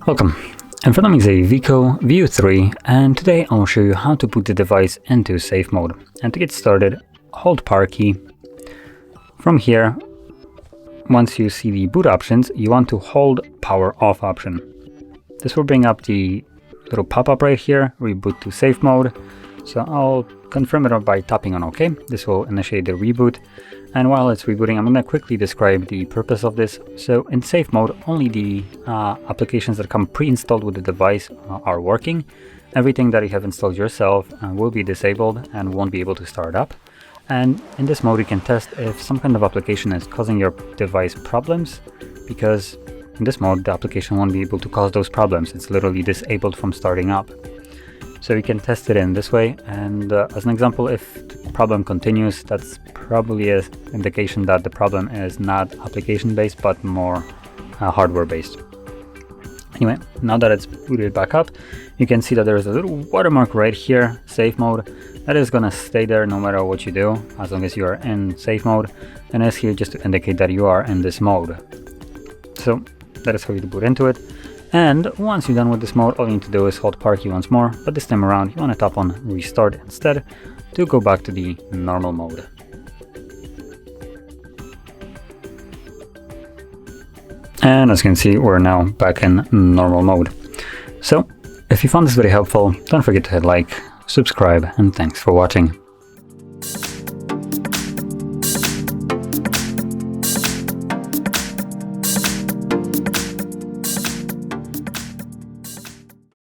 Welcome. In front of me is a WIKO View 3, and today I will show you how to put the device into safe mode. And to get started, hold power key. From here, once you see the boot options, you want to hold power off option. This will bring up the little pop-up right here, reboot to safe mode. So I'll confirm it by tapping on OK. This will initiate the reboot. And while it's rebooting, I'm going to quickly describe the purpose of this. So in safe mode, only the applications that come pre-installed with the device are working. Everything that you have installed yourself will be disabled and won't be able to start up. And in this mode, you can test if some kind of application is causing your device problems, because in this mode, the application won't be able to cause those problems. It's literally disabled from starting up. So you can test it in this way, and as an example, if the problem continues, that's probably an indication that the problem is not application-based, but more hardware-based. Anyway, now that it's booted back up, you can see that there's a little watermark right here, safe mode. That is gonna stay there no matter what you do, as long as you are in safe mode, and it's here just to indicate that you are in this mode. So that is how you boot into it. And once you're done with this mode, all you need to do is hold power key once more, but this time around you want to tap on restart instead to go back to the normal mode. And as you can see, we're now back in normal mode. So if you found this video helpful, don't forget to hit like, subscribe, and thanks for watching.